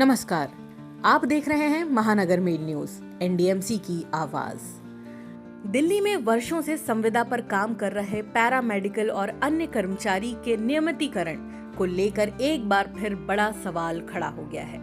नमस्कार, आप देख रहे हैं महानगर मेल न्यूज, एनडीएमसी की आवाज। दिल्ली में वर्षों से संविदा पर काम कर रहे पैरामेडिकल और अन्य कर्मचारी के नियमितीकरण को लेकर एक बार फिर बड़ा सवाल खड़ा हो गया है।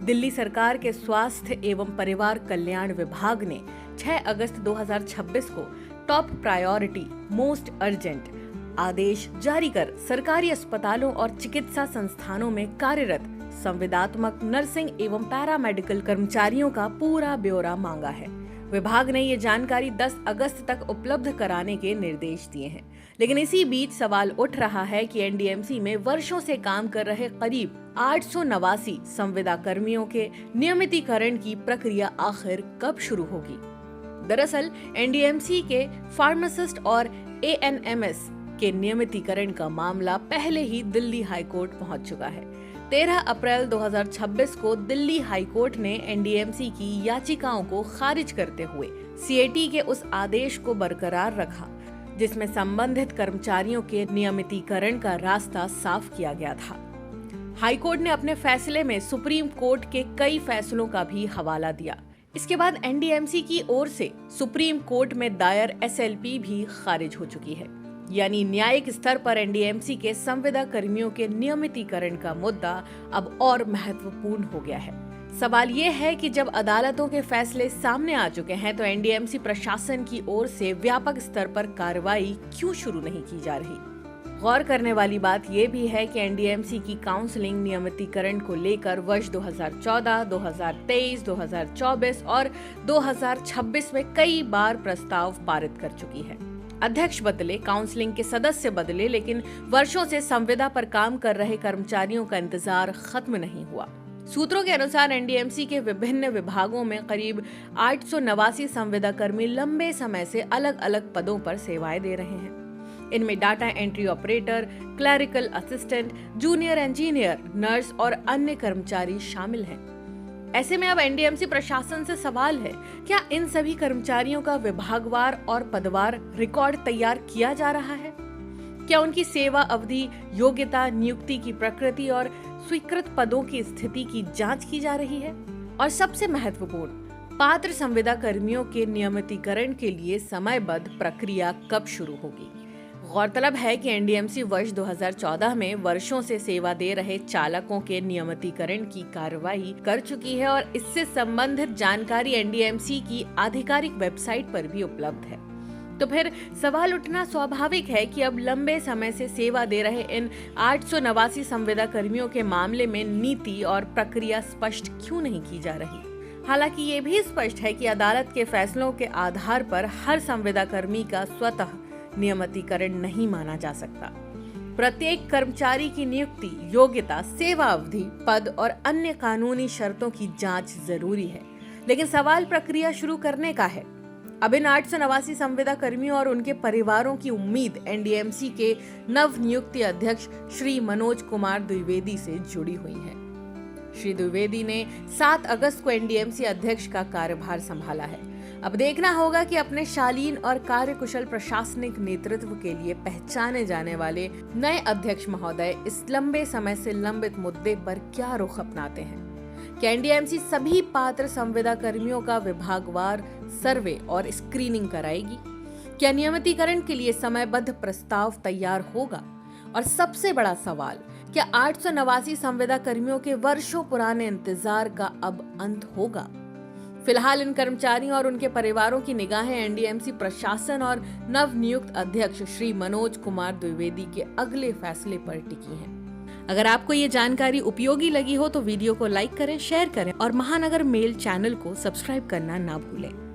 दिल्ली सरकार के स्वास्थ्य एवं परिवार कल्याण विभाग ने 6 अगस्त 2026 को टॉप प्रायोरिटी मोस्ट अर्जेंट आदेश जारी कर सरकारी अस्पतालों और चिकित्सा संस्थानों में कार्यरत संविदात्मक नर्सिंग एवं पैरामेडिकल कर्मचारियों का पूरा ब्यौरा मांगा है। विभाग ने ये जानकारी 10 अगस्त तक उपलब्ध कराने के निर्देश दिए हैं, लेकिन इसी बीच सवाल उठ रहा है कि एनडीएमसी में वर्षों से काम कर रहे करीब 889 संविदा कर्मियों के नियमितीकरण की प्रक्रिया आखिर कब शुरू होगी। दरअसल एनडीएमसी के फार्मासिस्ट और एएनएमएस के नियमितीकरण का मामला पहले ही दिल्ली हाईकोर्ट पहुंच चुका है। 13 अप्रैल 2026 को दिल्ली हाईकोर्ट ने एनडीएमसी की याचिकाओं को खारिज करते हुए सीएटी के उस आदेश को बरकरार रखा जिसमें संबंधित कर्मचारियों के नियमितीकरण का रास्ता साफ किया गया था। हाईकोर्ट ने अपने फैसले में सुप्रीम कोर्ट के कई फैसलों का भी हवाला दिया। इसके बाद एनडीएमसी की ओर से सुप्रीम कोर्ट में दायर एसएलपी भी खारिज हो चुकी है। यानी न्यायिक स्तर पर एनडीएमसी के संविदा कर्मियों के नियमितीकरण का मुद्दा अब और महत्वपूर्ण हो गया है। सवाल ये है कि जब अदालतों के फैसले सामने आ चुके हैं तो एनडीएमसी प्रशासन की ओर से व्यापक स्तर पर कार्रवाई क्यों शुरू नहीं की जा रही। गौर करने वाली बात यह भी है कि एनडीएमसी की काउंसलिंग नियमितीकरण को लेकर वर्ष 2014, 2023, 2024 और 2026 में कई बार प्रस्ताव पारित कर चुकी है। अध्यक्ष बदले, काउंसलिंग के सदस्य बदले, लेकिन वर्षों से संविदा पर काम कर रहे कर्मचारियों का इंतजार खत्म नहीं हुआ। सूत्रों के अनुसार एनडीएमसी के विभिन्न विभागों में करीब 889 संविदा कर्मी लंबे समय से अलग अलग पदों पर सेवाएं दे रहे हैं। इनमें data entry operator, clerical assistant, junior engineer, nurse और अन्य कर्मचारी शामिल हैं। ऐसे में अब एनडीएमसी प्रशासन से सवाल है, क्या इन सभी कर्मचारियों का विभागवार और पदवार रिकॉर्ड तैयार किया जा रहा है? क्या उनकी सेवा अवधि, योग्यता, नियुक्ति की प्रकृति और स्वीकृत पदों की स्थिति की जांच की जा रही है? और सबसे महत्वपूर्ण, पात्र संविदा कर्मियों के नियमितीकरण के लिए समयबद्ध प्रक्रिया कब शुरू होगी? गौरतलब है कि एनडीएमसी वर्ष 2014 में वर्षों से सेवा दे रहे चालकों के नियमितीकरण की कार्रवाई कर चुकी है और इससे संबंधित जानकारी एनडीएमसी की आधिकारिक वेबसाइट पर भी उपलब्ध है। तो फिर सवाल उठना स्वाभाविक है कि अब लंबे समय से सेवा दे रहे इन 889 संविदा कर्मियों के मामले में नीति और प्रक्रिया स्पष्ट क्यों नहीं की जा रही। हालांकि ये भी स्पष्ट है कि अदालत के फैसलों के आधार पर हर संविदा कर्मी का स्वतः नियमितीकरण नहीं माना जा सकता। प्रत्येक कर्मचारी की नियुक्ति, योग्यता, सेवा अवधि, पद और अन्य कानूनी शर्तों की जांच जरूरी है, लेकिन सवाल प्रक्रिया शुरू करने का है। अब इन 889 संविदा कर्मियों और उनके परिवारों की उम्मीद एनडीएमसी के नवनियुक्त अध्यक्ष श्री मनोज कुमार द्विवेदी से जुड़ी हुई है। श्री द्विवेदी ने 7 अगस्त को एनडीएमसी अध्यक्ष का कार्यभार संभाला है। अब देखना होगा कि अपने शालीन और कार्यकुशल प्रशासनिक नेतृत्व के लिए पहचाने जाने वाले नए अध्यक्ष महोदय इस लंबे समय से लंबित मुद्दे पर क्या रुख अपनाते हैं। क्या एनडीएमसी सभी पात्र संविदा कर्मियों का विभागवार सर्वे और स्क्रीनिंग कराएगी? क्या नियमितीकरण के लिए समयबद्ध प्रस्ताव तैयार होगा? और सबसे बड़ा सवाल, क्या 889 संविदा कर्मियों के वर्षों पुराने इंतजार का अब अंत होगा? फिलहाल इन कर्मचारियों और उनके परिवारों की निगाहें एनडीएमसी प्रशासन और नवनियुक्त अध्यक्ष श्री मनोज कुमार द्विवेदी के अगले फैसले पर टिकी हैं। अगर आपको ये जानकारी उपयोगी लगी हो तो वीडियो को लाइक करें, शेयर करें और महानगर मेल चैनल को सब्सक्राइब करना ना भूलें।